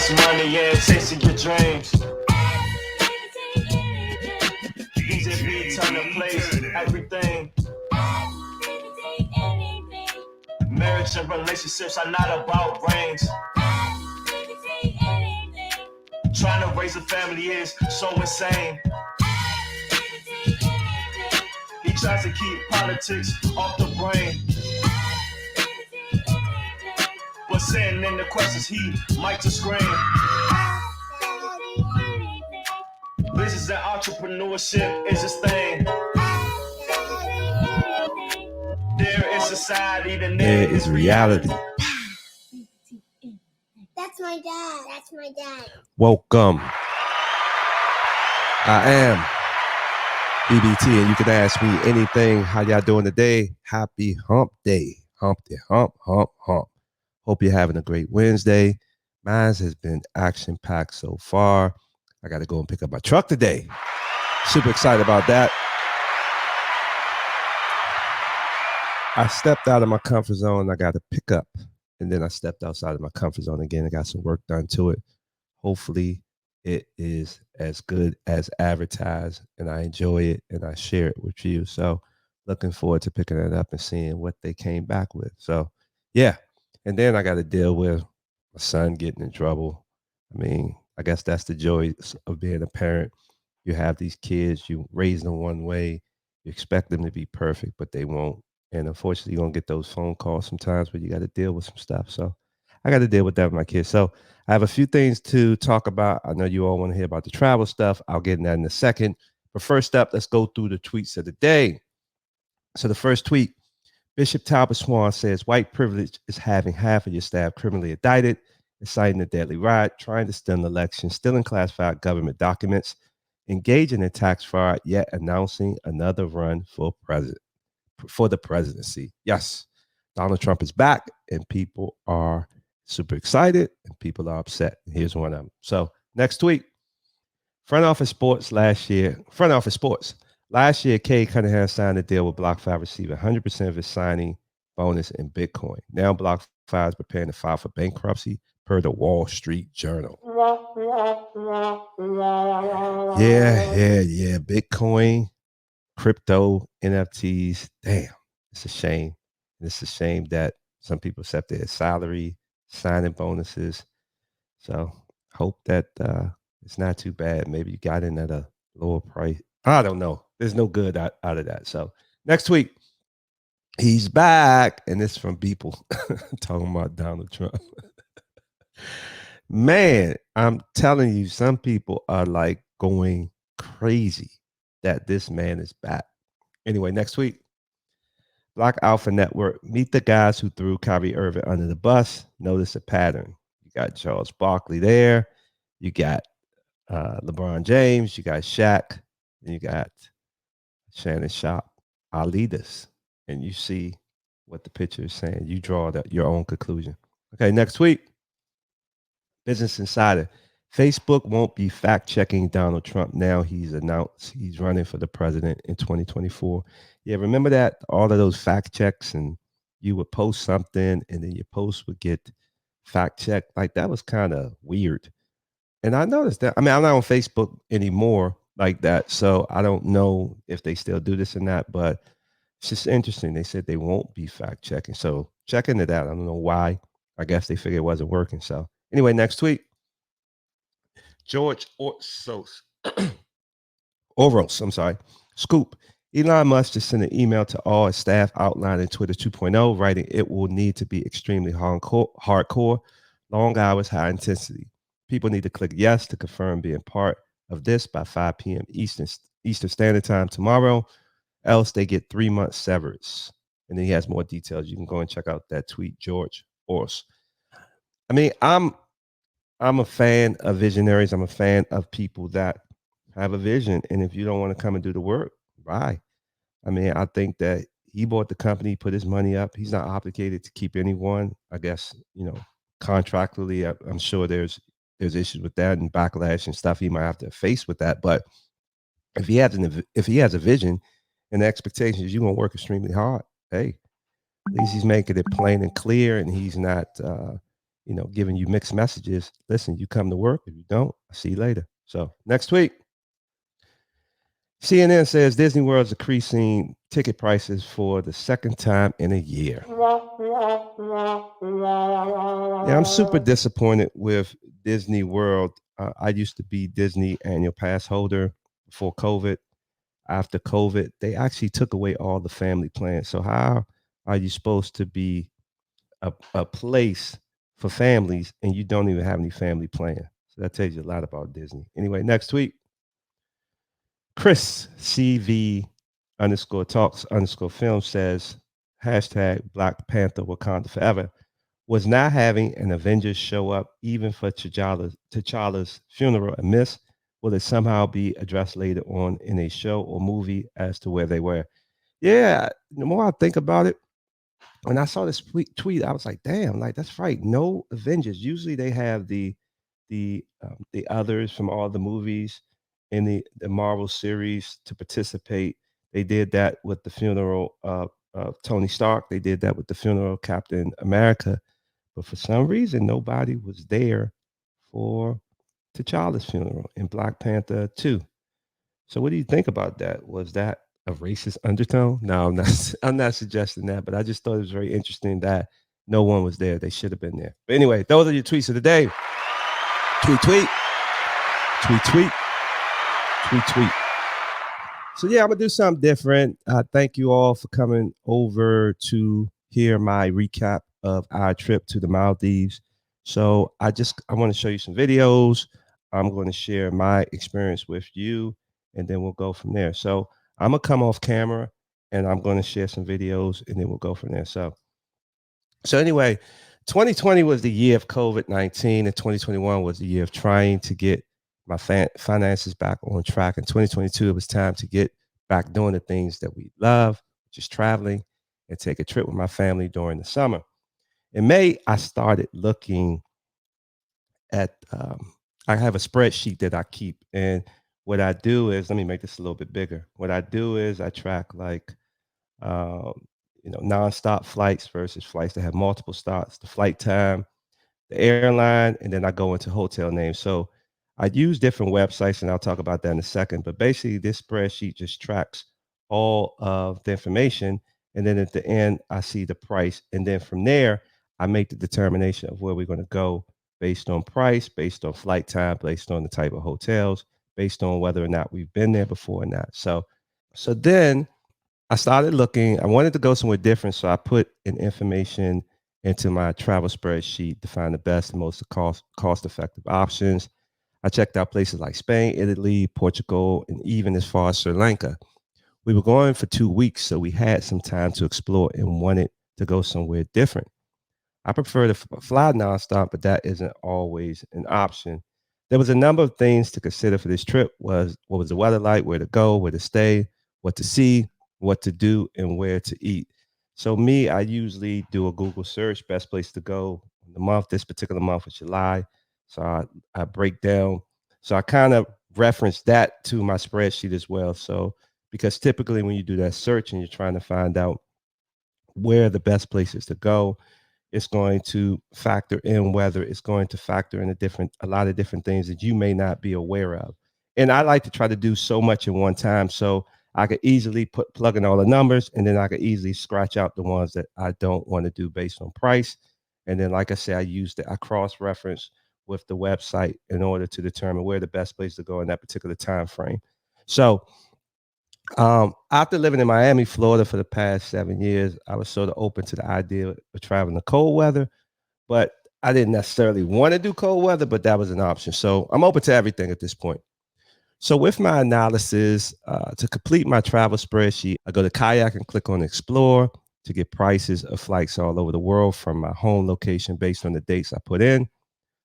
plus money and chasing your dreams. Easy beat, turn the place, everything. Marriage and relationships are not about rings. Trying to raise a family is so insane. He tries to keep politics off the brain, but sending in the questions he might just scream. Business and entrepreneurship is his thing. There is society, then there is reality. That's my dad. That's my dad. Welcome. I am BBT, and you can ask me anything. How y'all doing today? Happy hump day. Hump day. Hump. Hope you're having a great Wednesday. Mine has been action-packed so far. I got to go and pick up my truck today. Super excited about that. I stepped out of my comfort zone. I got to pick up. And then I stepped outside of my comfort zone again. I got some work done to it. Hopefully, it is as good as advertised, and I enjoy it, and I share it with you. So looking forward to picking it up and seeing what they came back with. So, yeah. And then I got to deal with my son getting in trouble. I mean, I guess that's the joy of being a parent. You have these kids, you raise them one way, you expect them to be perfect, but they won't. And unfortunately, you're going to get those phone calls sometimes where you got to deal with some stuff. So I got to deal with that with my kids. So I have a few things to talk about. I know you all want to hear about the travel stuff. I'll get in that in a second. But first up, let's go through the tweets of the day. So the first tweet, Bishop Talbot Swan says, white privilege is having half of your staff criminally indicted, inciting a deadly riot, trying to steal an election, stealing classified government documents, engaging in tax fraud, yet announcing another run for the presidency. Yes, Donald Trump is back, and people are super excited, and people are upset. Here's one of them. So next tweet, Front Office Sports. Last year, Kay Cunningham signed a deal with BlockFi, receiving 100% of his signing bonus in Bitcoin. Now BlockFi is preparing to file for bankruptcy, per the Wall Street Journal. Yeah. Bitcoin, crypto, NFTs. Damn, it's a shame. It's a shame that some people accept their salary, signing bonuses. So hope that it's not too bad. Maybe you got in at a lower price. I don't know. There's no good out of that. So next week, he's back. And this from people talking about Donald Trump. Man, I'm telling you, some people are like going crazy that this man is back. Anyway, next week, Black Alpha Network, meet the guys who threw Kyrie Irving under the bus. Notice a pattern. You got Charles Barkley there. You got LeBron James. You got Shaq. And you got Shannon Sharp. I'll lead us. And you see what the picture is saying. You draw your own conclusion. Okay, next week, Business Insider. Facebook won't be fact-checking Donald Trump now. He's announced he's running for the president in 2024. Yeah, remember that? All of those fact checks, and you would post something and then your post would get fact-checked. Like, that was kind of weird. And I noticed that. I mean, I'm not on Facebook anymore like that, so I don't know if they still do this or not, but it's just interesting. They said they won't be fact-checking. So check into that. I don't know why. I guess they figured it wasn't working. So anyway, next week, George Oros, Scoop. Elon Musk just sent an email to all his staff outlining Twitter 2.0, writing it will need to be extremely hardcore, long hours, high intensity. People need to click yes to confirm being part of this by 5 p.m. Eastern Standard Time tomorrow, else they get 3 months severance. And then he has more details. You can go and check out that tweet, George Oros. I mean, I'm a fan of visionaries. I'm a fan of people that have a vision. And if you don't want to come and do the work, bye. I mean, I think that he bought the company, put his money up. He's not obligated to keep anyone. I guess, contractually, I'm sure there's issues with that and backlash and stuff he might have to face with that. But if he has a vision and the expectations, you're going to work extremely hard. Hey, at least he's making it plain and clear, and he's not, giving you mixed messages. Listen, you come to work. If you don't, I'll see you later. So next tweet. CNN says Disney World is increasing ticket prices for the second time in a year. Yeah, I'm super disappointed with Disney World. I used to be Disney annual pass holder before COVID. After COVID, they actually took away all the family plans. So how are you supposed to be a place for families and you don't even have any family plan? So that tells you a lot about Disney. Anyway, next tweet. Chris CV underscore talks underscore film says hashtag Black Panther Wakanda Forever was not having an Avengers show up even for T'Challa's funeral a miss. Will it somehow be addressed later on in a show or movie as to where they were? Yeah, the more I think about it, when I saw this tweet, I was like, damn, like that's right. No Avengers. Usually they have the others from all the movies in the Marvel series to participate. They did that with the funeral of Tony Stark. They did that with the funeral of Captain America. But for some reason, nobody was there for T'Challa's funeral in Black Panther 2. So what do you think about that? Was that a racist undertone? No, I'm not I'm not suggesting that, but I just thought it was very interesting that no one was there. They should have been there. But anyway, those are your tweets of the day. Tweet, tweet, tweet, tweet, tweet, tweet. So yeah, I'm gonna do something different. Thank you all for coming over to hear my recap of our trip to the Maldives. So I want to show you some videos. I'm going to share my experience with you, and then we'll go from there. So I'm gonna come off camera, and I'm going to share some videos, and then we'll go from there. So anyway, 2020 was the year of COVID-19, and 2021 was the year of trying to get my finances back on track. In 2022, it was time to get back doing the things that we love, just traveling and take a trip with my family during the summer. In May, I started looking at, I have a spreadsheet that I keep. And what I do is, let me make this a little bit bigger. What I do is I track like, um, nonstop flights versus flights that have multiple stops, the flight time, the airline, and then I go into hotel names. So I use different websites, and I'll talk about that in a second. But basically, this spreadsheet just tracks all of the information. And then at the end, I see the price. And then from there, I make the determination of where we're going to go based on price, based on flight time, based on the type of hotels, based on whether or not we've been there before or not. So then I started looking. I wanted to go somewhere different, so I put in information into my travel spreadsheet to find the best and most cost effective options. I checked out places like Spain, Italy, Portugal, and even as far as Sri Lanka. We were going for 2 weeks, so we had some time to explore and wanted to go somewhere different. I prefer to fly nonstop, but that isn't always an option. There was a number of things to consider for this trip. Was what was the weather like, where to go, where to stay, what to see, what to do, and where to eat. So me, I usually do a Google search, best place to go in the month. This particular month was July. So I break down. So I kind of reference that to my spreadsheet as well. So because typically when you do that search and you're trying to find out where the best places to go, it's going to factor in weather. It's going to factor in a lot of different things that you may not be aware of. And I like to try to do so much in one time, so I could easily plug in all the numbers, and then I could easily scratch out the ones that I don't want to do based on price. And then, like I said, I cross reference with the website in order to determine where the best place to go in that particular time frame. So after living in Miami, Florida for the past 7 years, I was sort of open to the idea of traveling to cold weather, but I didn't necessarily want to do cold weather, but that was an option. So I'm open to everything at this point. So with my analysis, to complete my travel spreadsheet, I go to Kayak and click on Explore to get prices of flights all over the world from my home location based on the dates I put in.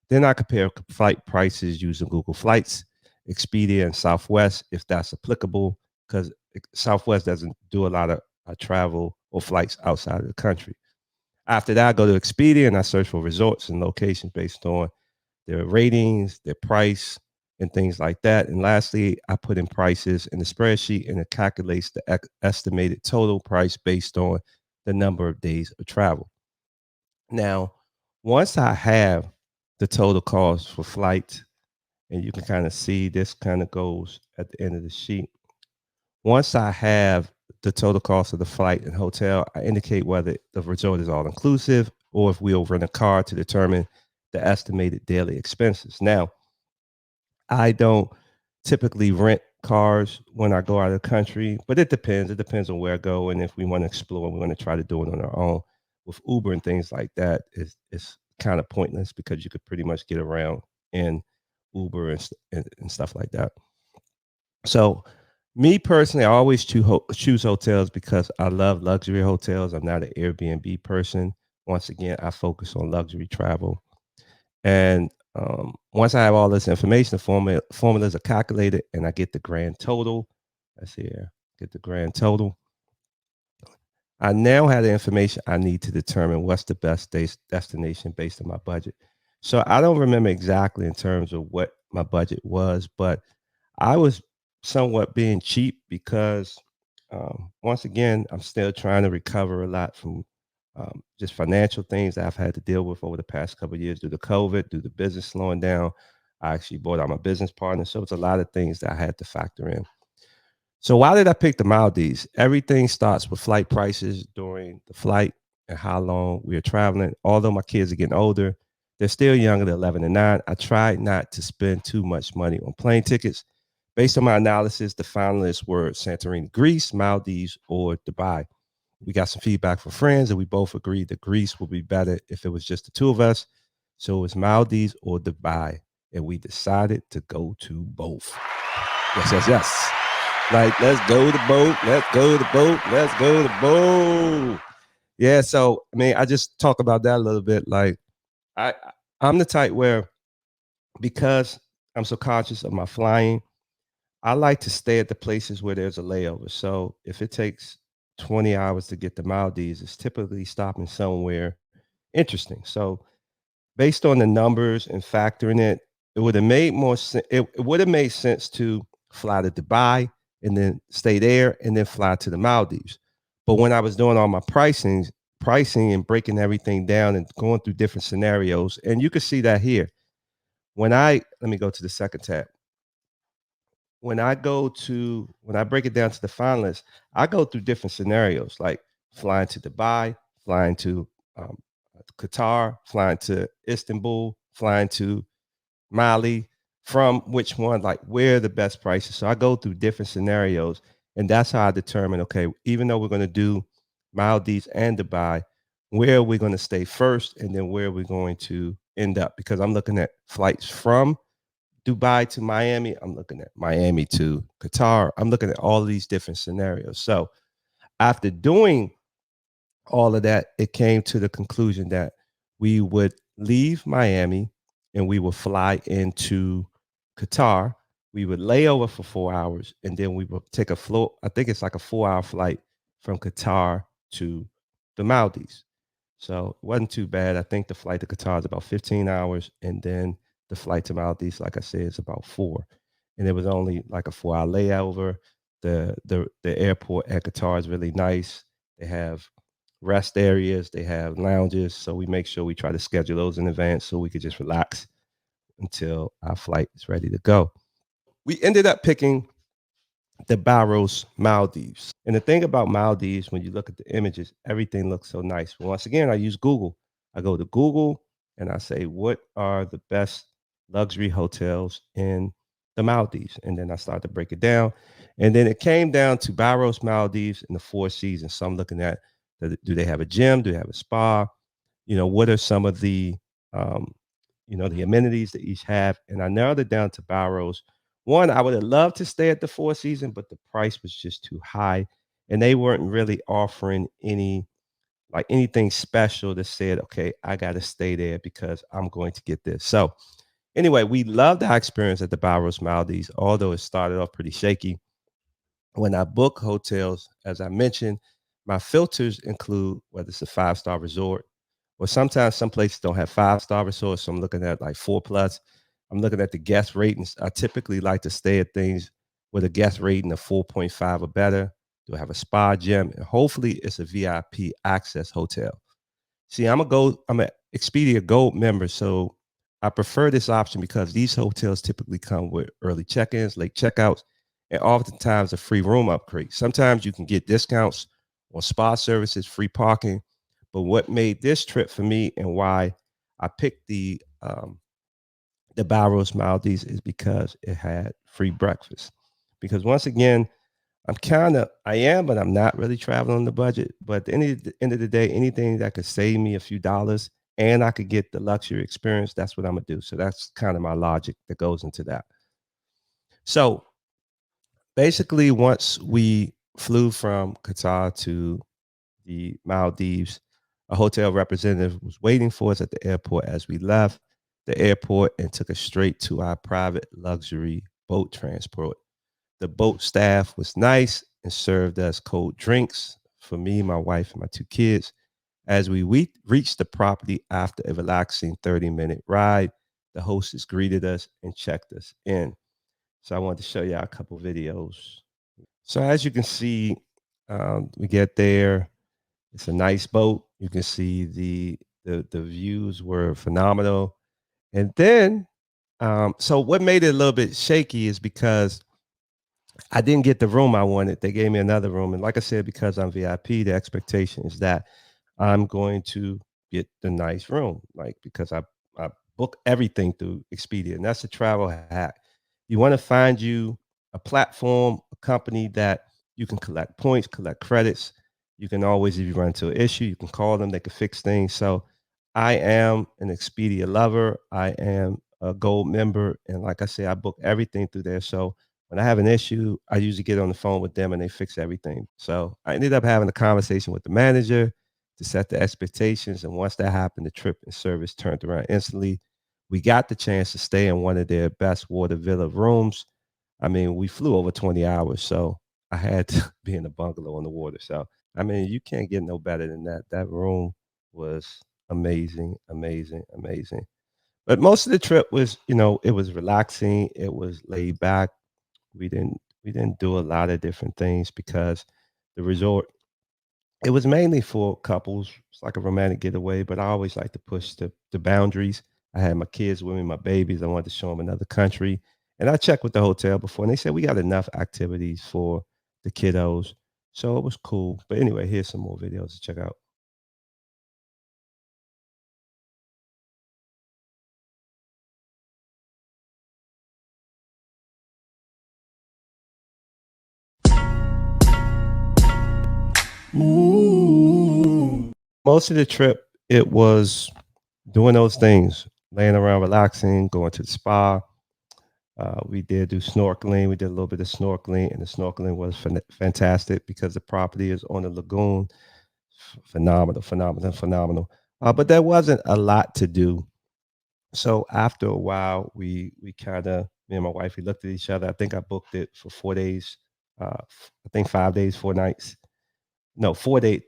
Then I compare flight prices using Google Flights, Expedia, and Southwest, if that's applicable, because Southwest doesn't do a lot of travel or flights outside of the country. After that, I go to Expedia and I search for resorts and locations based on their ratings, their price, and things like that. And lastly, I put in prices in the spreadsheet and it calculates the estimated total price based on the number of days of travel. Now, Once I have the total cost for flight, and you can kind of see this kind of goes at the end of the sheet. Once I have the total cost of the flight and hotel, I indicate whether the resort is all inclusive or if we'll rent a car to determine the estimated daily expenses. Now, I don't typically rent cars when I go out of the country, but it depends. It depends on where I go and if we want to explore, we want to try to do it on our own. With Uber and things like that, it's kind of pointless because you could pretty much get around in Uber and stuff like that. So, me personally, I always choose hotels because I love luxury hotels. I'm not an Airbnb person. Once again, I focus on luxury travel. And once I have all this information, the formulas are calculated, and I get the grand total. Let's see here, get the grand total. I now have the information I need to determine what's the best destination based on my budget. So I don't remember exactly in terms of what my budget was, but I was somewhat being cheap because, once again, I'm still trying to recover a lot from just financial things that I've had to deal with over the past couple of years due to COVID, due to business slowing down. I actually bought out my business partner, so it's a lot of things that I had to factor in. So why did I pick the Maldives? Everything starts with flight prices during the flight and how long we are traveling. Although my kids are getting older, they're still younger, they're 11 and 9. I tried not to spend too much money on plane tickets. Based on my analysis, the finalists were Santorini, Greece, Maldives, or Dubai. We got some feedback from friends, and we both agreed that Greece would be better if it was just the two of us. So it was Maldives or Dubai, and we decided to go to both. Yes, yes, yes. Like, let's go to boat. Let's go to boat. Let's go to boat. Yeah. So, I mean, I just talk about that a little bit. Like, I, I'm the type where because I'm so conscious of my flying, I like to stay at the places where there's a layover. So, if it takes 20 hours to get to Maldives, it's typically stopping somewhere interesting. So, based on the numbers and factoring it, it would have made more sense. It would have made sense to fly to Dubai and then stay there and then fly to the Maldives. But when I was doing all my pricing and breaking everything down and going through different scenarios, and you can see that here. When I let me go to the second tab. When I break it down to the finalists, I go through different scenarios like flying to Dubai, flying to um, Qatar, flying to Istanbul, flying to Mali, from which one, like where are the best prices. So I go through different scenarios, and that's how I determine, okay, even though we're going to do Maldives and Dubai, where are we going to stay first, and then where are we going to end up? Because I'm looking at flights from Dubai to Miami. I'm looking at Miami to Qatar. I'm looking at all of these different scenarios. So after doing all of that, it came to the conclusion that we would leave Miami and we would fly into Qatar. We would lay over for 4 hours and then we would take a float. I think it's like a 4 hour flight from Qatar to the Maldives. So it wasn't too bad. I think the flight to Qatar is about 15 hours. And then the flight to Maldives, like I said, is about 4. And it was only like a 4 hour layover. The airport at Qatar is really nice. They have rest areas, they have lounges. So we make sure we try to schedule those in advance so we could just relax until our flight is ready to go. We ended up picking the Baros Maldives. And the thing about Maldives, when you look at the images, everything looks so nice. Once again, I use Google. I go to Google and I say, what are the best luxury hotels in the Maldives? And then I start to break it down. And then it came down to Baros Maldives in the Four Seasons. So I'm looking at, do they have a gym? Do they have a spa? What are some of um, the amenities that each have? And I narrowed it down to Barrows. One, I would have loved to stay at the Four Seasons, but the price was just too high, and they weren't really offering anything special that said, okay, I got to stay there because I'm going to get this. So anyway, we loved our experience at the Barrows Maldives, although it started off pretty shaky. When I book hotels, as I mentioned, my filters include whether it's a 5-star resort, or sometimes some places don't have 5-star resorts. So I'm looking at like 4+. I'm looking at the guest ratings. I typically like to stay at things with a guest rating of 4.5 or better. Do I have a spa, gym, and hopefully it's a VIP access hotel. See, I'm Expedia Gold member, so I prefer this option because these hotels typically come with early check-ins, late checkouts, and oftentimes a free room upgrade. Sometimes you can get discounts on spa services, free parking. But what made this trip for me and why I picked the Baros Maldives is because it had free breakfast. Because once again, I am, but I'm not really traveling on the budget. But at the end of the day, anything that could save me a few dollars and I could get the luxury experience, that's what I'm gonna do. So that's kind of my logic that goes into that. So basically, once we flew from Qatar to the Maldives, a hotel representative was waiting for us at the airport as we left the airport and took us straight to our private luxury boat transport. The boat staff was nice and served us cold drinks for me, my wife, and my two kids. As we reached the property after a relaxing 30-minute ride, the hostess greeted us and checked us in. So I wanted to show you a couple videos. So as you can see, we get there. It's a nice boat. You can see the views were phenomenal. And then, so what made it a little bit shaky is because I didn't get the room I wanted. They gave me another room. And like I said, because I'm VIP, the expectation is that I'm going to get the nice room, like because I book everything through Expedia. And that's a travel hack. You want to find you a platform, a company that you can collect points, collect credits. You can always, if you run into an issue, you can call them, they can fix things. So I am an Expedia lover. I am a gold member. And like I said, I book everything through there. So when I have an issue, I usually get on the phone with them and they fix everything. So I ended up having a conversation with the manager to set the expectations. And once that happened, the trip and service turned around instantly. We got the chance to stay in one of their best water villa rooms. I mean, we flew over 20 hours, so I had to be in a bungalow on the water. So, I mean, you can't get no better than that. That room was amazing, amazing, amazing. But most of the trip was, it was relaxing. It was laid back. We didn't do a lot of different things because the resort it was mainly for couples. It's like a romantic getaway, but I always like to push the boundaries. I had my kids with me, my babies. I wanted to show them another country, and I checked with the hotel before, and they said we got enough activities for the kiddos, so it was cool. But anyway, here's some more videos to check out. Most of the trip, it was doing those things, laying around, relaxing, going to the spa. We did do snorkeling. We did a little bit of snorkeling, and the snorkeling was fantastic because the property is on a lagoon. Phenomenal, phenomenal, phenomenal. But there wasn't a lot to do. So after a while, we kind of me and my wife we looked at each other. I think I booked it for 4 days. I think 5 days, 4 nights. No, 4 days,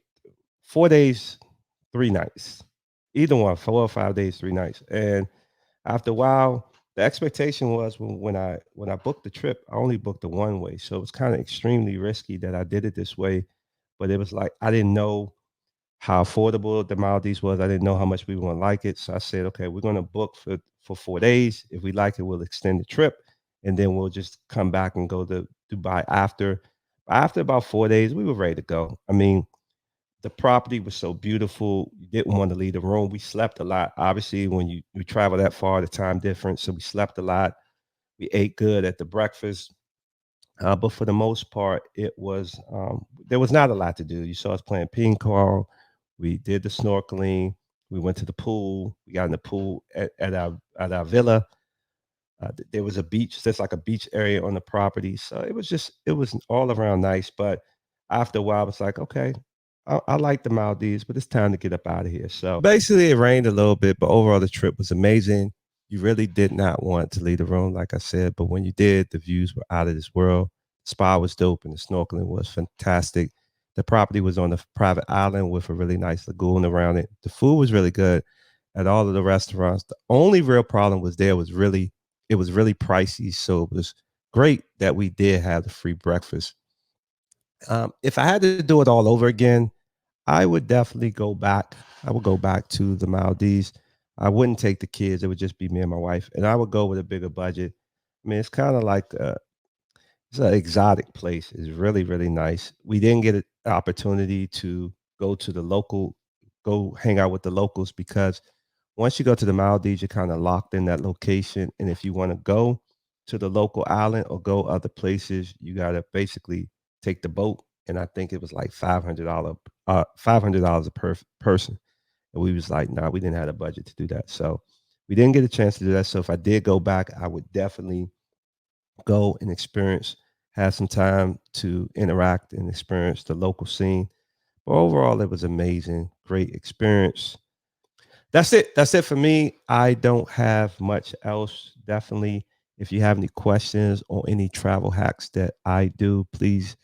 4 days, 3 nights. Either one, 4 or 5 days, 3 nights. And after a while, the expectation was when I booked the trip, I only booked the one way. So it was kind of extremely risky that I did it this way. But it was like I didn't know how affordable the Maldives was. I didn't know how much we were gonna like it. So I said, okay, we're gonna book for 4 days. If we like it, we'll extend the trip and then we'll just come back and go to Dubai after. After about 4 days, we were ready to go. I mean, the property was so beautiful. You didn't want to leave the room. We slept a lot. Obviously, when you travel that far, the time difference. So we slept a lot. We ate good at the breakfast. But for the most part, it was there was not a lot to do. You saw us playing ping pong. We did the snorkeling. We went to the pool. We got in the pool at our villa. There was a beach. There's like a beach area on the property, so it was all around nice. But after a while, I was like, okay, I like the Maldives, but it's time to get up out of here. So basically, it rained a little bit, but overall, the trip was amazing. You really did not want to leave the room, like I said, but when you did, the views were out of this world. Spa was dope, and the snorkeling was fantastic. The property was on a private island with a really nice lagoon around it. The food was really good at all of the restaurants. The only real problem was it was really pricey. So it was great that we did have the free breakfast. If I had to do it all over again, I would definitely go back. I would go back to the Maldives. I wouldn't take the kids. It would just be me and my wife, and I would go with a bigger budget. I mean, it's kind of like it's an exotic place. It's really, really nice. We didn't get an opportunity to go to the local, go hang out with the locals because once you go to the Maldives, you're kind of locked in that location. And if you want to go to the local island or go other places, you got to basically take the boat. And I think it was like $500 per person. And we was like, nah, we didn't have a budget to do that. So we didn't get a chance to do that. So if I did go back, I would definitely go and experience, have some time to interact and experience the local scene. But overall, it was amazing, great experience. That's it. That's it for me. I don't have much else. Definitely, if you have any questions or any travel hacks that I do, please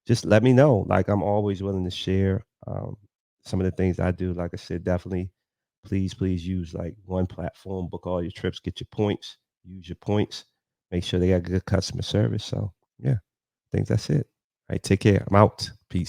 just let me know. Like I'm always willing to share some of the things I do. Like I said, definitely, please use like one platform, book all your trips, get your points, use your points, make sure they got good customer service. So yeah, I think that's it. All right, take care. I'm out.